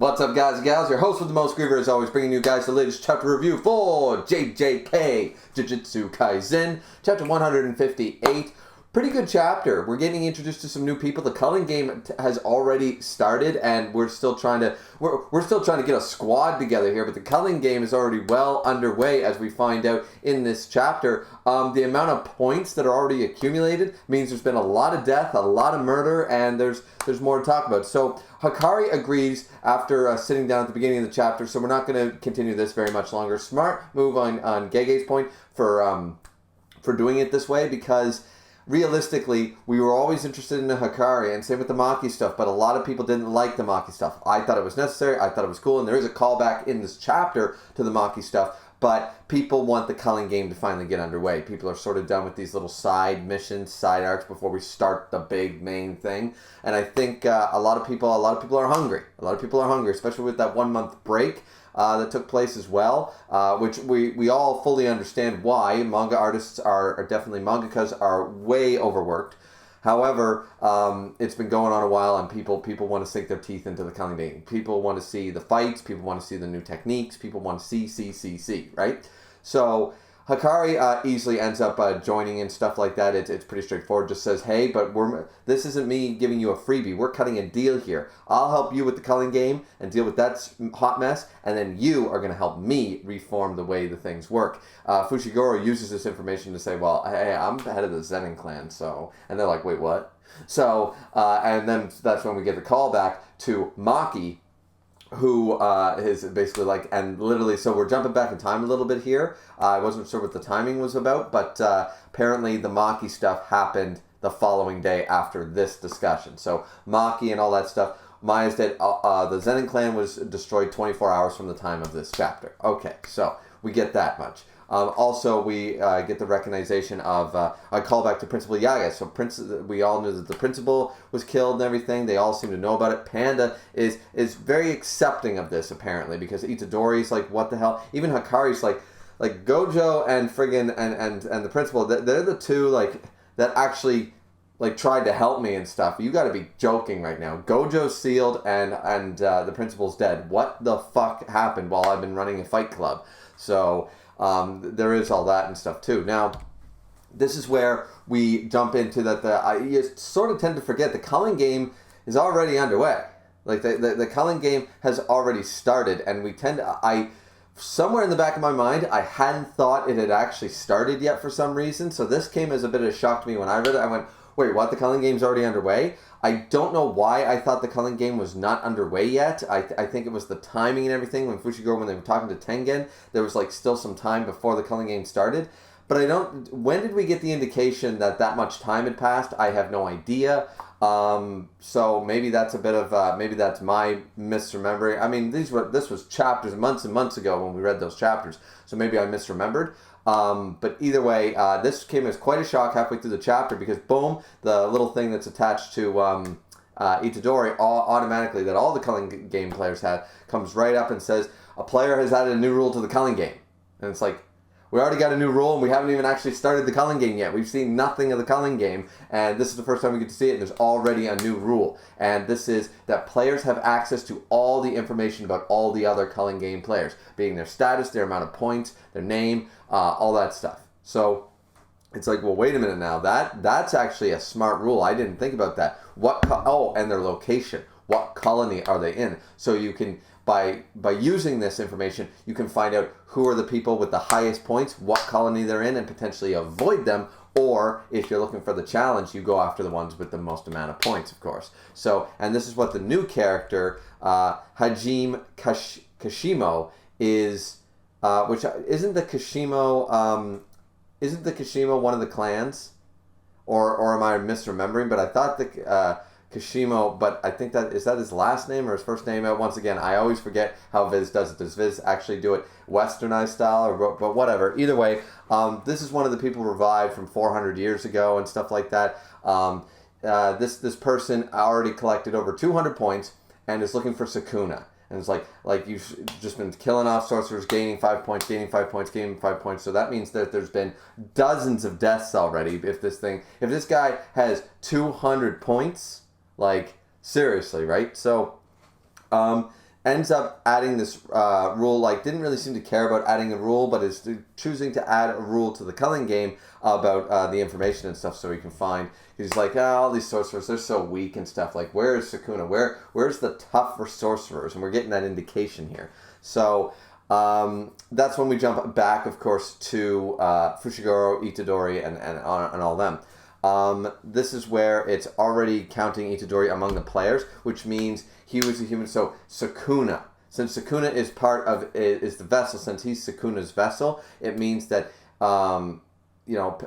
What's up, guys and gals? Your host with the most, Griever, is always bringing you guys the latest chapter review for JJK, Jujustu Kaisen, chapter 158. Pretty good chapter. We're getting introduced to some new people. The Culling game has already started, and we're still trying to get a squad together here. But the Culling game is already well underway, as we find out in this chapter. The amount of points that are already accumulated means there's been a lot of death, a lot of murder, and there's more to talk about. So Hikari agrees after sitting down at the beginning of the chapter. So we're not going to continue this very much longer. Smart move on Gege's point for doing it this way, because realistically, we were always interested in the Hikari, and same with the Maki stuff, but a lot of people didn't like the Maki stuff. I thought it was necessary, I thought it was cool, and there is a callback in this chapter to the Maki stuff, but people want the Culling game to finally get underway. People are sort of done with these little side missions, side arcs before we start the big main thing, and I think a lot of people are hungry. A lot of people are hungry, especially with that 1 month break that took place as well, which we all fully understand why. Manga artists are definitely, mangakas are way overworked. However, it's been going on a while, and people want to sink their teeth into the Culling game. People want to see the fights, people want to see the new techniques, people want to see, right? So Hikari easily ends up joining and stuff like that. It's pretty straightforward. Just says, hey, but this isn't me giving you a freebie. We're cutting a deal here. I'll help you with the Culling game and deal with that hot mess, and then you are going to help me reform the way the things work. Fushiguro uses this information to say, well, hey, I'm the head of the Zenin clan, so... And they're like, wait, what? So, and then that's when we get the call back to Maki, who is basically like, and literally, so we're jumping back in time a little bit here. I wasn't sure what the timing was about, but apparently the Maki stuff happened the following day after this discussion. So Maki and all that stuff, Maya's dead. The Zenin clan was destroyed 24 hours from the time of this chapter. Okay, so we get that much. Also, we get the recognition of a callback to Principal Yaga. So we all knew that the principal was killed and everything. They all seem to know about it. Panda is very accepting of this, apparently, because Itadori's like, what the hell? Even Hikari's like Gojo and friggin' and the principal, they're the two like that actually like tried to help me and stuff. You got to be joking right now. Gojo's sealed and the principal's dead. What the fuck happened while I've been running a fight club? So there is all that and stuff too. Now, this is where we jump into that. You sort of tend to forget the Culling game is already underway. Like the Culling game has already started, and we tend to, somewhere in the back of my mind, I hadn't thought it had actually started yet for some reason. So this came as a bit of a shock to me when I read it. I went, wait, what? The Culling game's already underway? I don't know why I thought the Culling game was not underway yet. I think it was the timing and everything. When they were talking to Tengen, there was like still some time before the Culling game started. But when did we get the indication that much time had passed? I have no idea. So maybe that's a bit of, maybe that's my misremembering. I mean, this was chapters months and months ago when we read those chapters. So maybe I misremembered. But either way, this came as quite a shock halfway through the chapter, because boom, the little thing that's attached to Itadori automatically that all the Culling game players had comes right up and says, a player has added a new rule to the Culling game. And it's like, we already got a new rule, and we haven't even actually started the Culling game yet. We've seen nothing of the Culling game, and this is the first time we get to see it, and there's already a new rule. And this is that players have access to all the information about all the other Culling game players, being their status, their amount of points, their name, all that stuff. So it's like, well, wait a minute now. That's actually a smart rule. I didn't think about that. And their location. What colony are they in? So you can, by using this information, you can find out who are the people with the highest points, what colony they're in, and potentially avoid them. Or if you're looking for the challenge, you go after the ones with the most amount of points, of course. So, and this is what the new character, Hajime Kashimo, is, which isn't the Kashimo one of the clans? Or am I misremembering? But I thought the Kashimo, but I think is that his last name or his first name? Once again, I always forget how Viz does it. Does Viz actually do it westernized style, but whatever. Either way, this is one of the people revived from 400 years ago and stuff like that. This person already collected over 200 points and is looking for Sukuna. And it's like you've just been killing off sorcerers, gaining 5 points, gaining 5 points, gaining 5 points. So that means that there's been dozens of deaths already. If this guy has 200 points, like seriously, right? So ends up adding this rule, like, didn't really seem to care about adding a rule, but is choosing to add a rule to the Culling game about the information and stuff so he can find. He's like, all these sorcerers, they're so weak and stuff. Like, where is Sukuna? Where's the tougher sorcerers? And we're getting that indication here. So that's when we jump back, of course, to Fushiguro, Itadori, and all them. This is where it's already counting Itadori among the players, which means he was a human. So Sukuna, since Sukuna is is the vessel, since he's Sukuna's vessel, it means that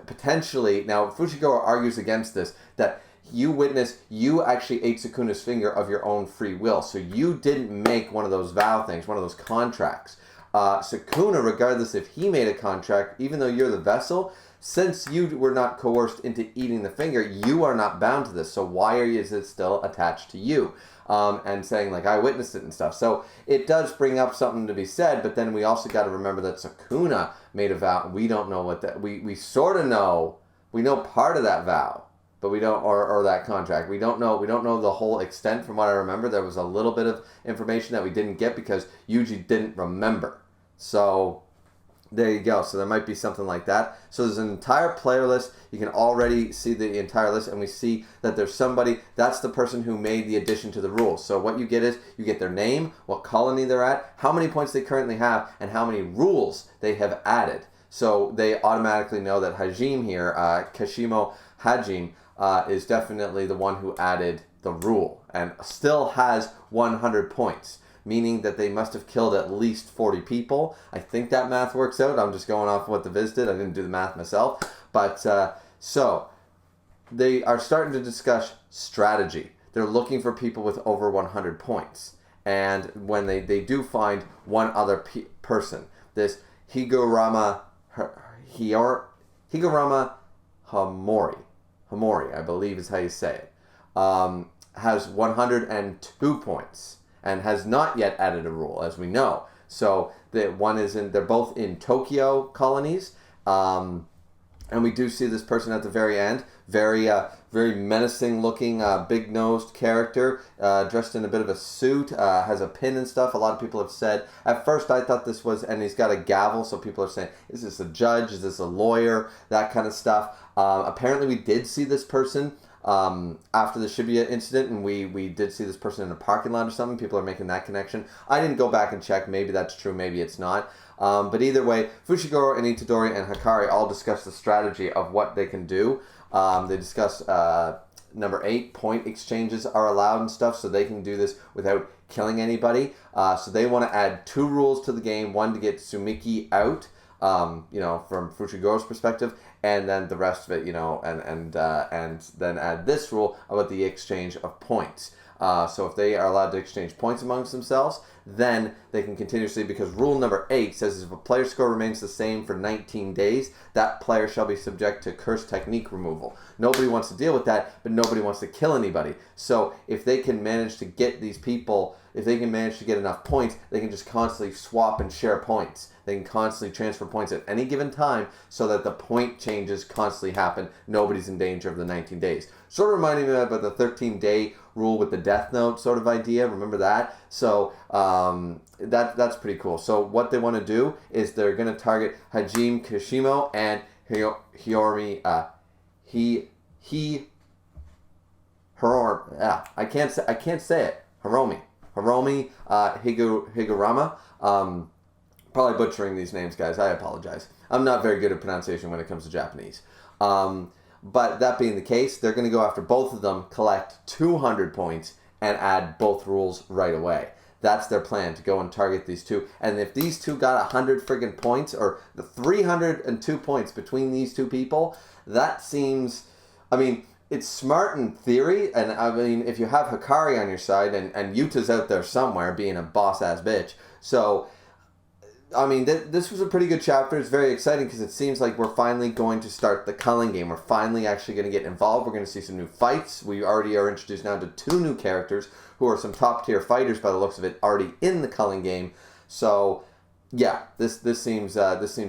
potentially, now Fushiguro argues against this, that you actually ate Sukuna's finger of your own free will, so you didn't make one of those vow things, one of those contracts. Sukuna, regardless if he made a contract, even though you're the vessel, since you were not coerced into eating the finger, you are not bound to this. So why is it still attached to you? And saying, like, I witnessed it and stuff. So it does bring up something to be said, but then we also got to remember that Sukuna made a vow. We don't know what that... We sort of know. We know part of that vow, but we don't... Or that contract. We don't know the whole extent. From what I remember, there was a little bit of information that we didn't get because Yuji didn't remember. So... there you go. So there might be something like that. So there's an entire player list. You can already see the entire list, and we see that there's somebody, that's the person who made the addition to the rules. So what you get is, you get their name, what colony they're at, how many points they currently have, and how many rules they have added. So they automatically know that Hajime here, Kashimo Hajime, is definitely the one who added the rule, and still has 100 points. Meaning that they must have killed at least 40 people. I think that math works out. I'm just going off what the Viz did. I didn't do the math myself. But, so, they are starting to discuss strategy. They're looking for people with over 100 points. And when they do find one other person, this Higurama Hamori, I believe is how you say it, has 102 points. And has not yet added a rule, as we know. So they're both in Tokyo colonies, and we do see this person at the very end, very menacing looking, big nosed character, dressed in a bit of a suit, has a pin and stuff. A lot of people have said, at first I thought this was, and he's got a gavel, so people are saying, is this a judge? Is this a lawyer? That kind of stuff. Apparently we did see this person after the Shibuya incident, and we did see this person in a parking lot or something. People are making that connection. I didn't go back and check. Maybe that's true, maybe it's not. But either way, Fushiguro and Itadori and Hikari all discuss the strategy of what they can do. They discuss number 8, point exchanges are allowed and stuff, so they can do this without killing anybody. So they want to add 2 rules to the game, one to get Sumiki out, from Fushiguro's perspective, and then the rest of it, and then add this rule about the exchange of points. So if they are allowed to exchange points amongst themselves, then they can continuously, because rule number 8 says if a player's score remains the same for 19 days, that player shall be subject to curse technique removal. Nobody wants to deal with that, but nobody wants to kill anybody. So if they can manage to get these people, if they can manage to get enough points, they can just constantly swap and share points. They can constantly transfer points at any given time so that the point changes constantly happen. Nobody's in danger of the 19 days. Sort of reminding me about the 13-day rule with the Death Note sort of idea. Remember that? So that's pretty cool. So what they want to do is they're going to target Hajime Kashimo and Hiromi. I can't say it. Hiromi Higurama. Probably butchering these names, guys. I apologize. I'm not very good at pronunciation when it comes to Japanese. But that being the case, they're going to go after both of them, collect 200 points, and add both rules right away. That's their plan, to go and target these two. And if these two got 100 friggin' points, or the 302 points between these two people, that seems... I mean, it's smart in theory, and I mean, if you have Hikari on your side, and Yuta's out there somewhere being a boss-ass bitch, so... I mean, this was a pretty good chapter. It's very exciting because it seems like we're finally going to start the Culling game. We're finally actually going to get involved. We're going to see some new fights. We already are introduced now to 2 new characters who are some top-tier fighters by the looks of it already in the Culling game. So, yeah, this seems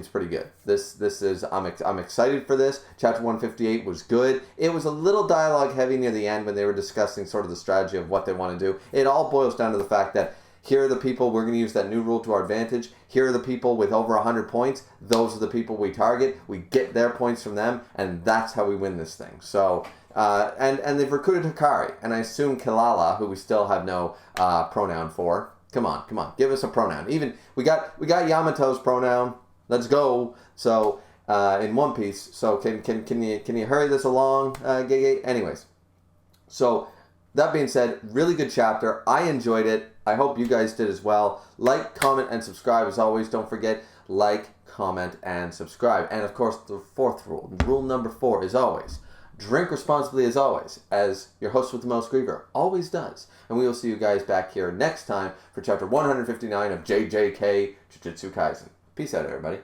pretty good. I'm excited for this. Chapter 158 was good. It was a little dialogue heavy near the end when they were discussing sort of the strategy of what they want to do. It all boils down to the fact that Here are the people, we're going to use that new rule to our advantage. Here are the people with over 100 points. Those are the people we target. We get their points from them, and that's how we win this thing. So, and they've recruited Hikari, and I assume Kilala, who we still have no pronoun for. Come on, give us a pronoun. Even we got Yamato's pronoun. Let's go. So in One Piece. So can you hurry this along, Gege? Anyways, so that being said, really good chapter. I enjoyed it. I hope you guys did as well. Like, comment, and subscribe as always. Don't forget, like, comment, and subscribe. And of course, the fourth rule, rule number 4, is always drink responsibly as always, as your host with the most, Griever, always does. And we will see you guys back here next time for chapter 159 of JJK Jujutsu Kaisen. Peace out, everybody.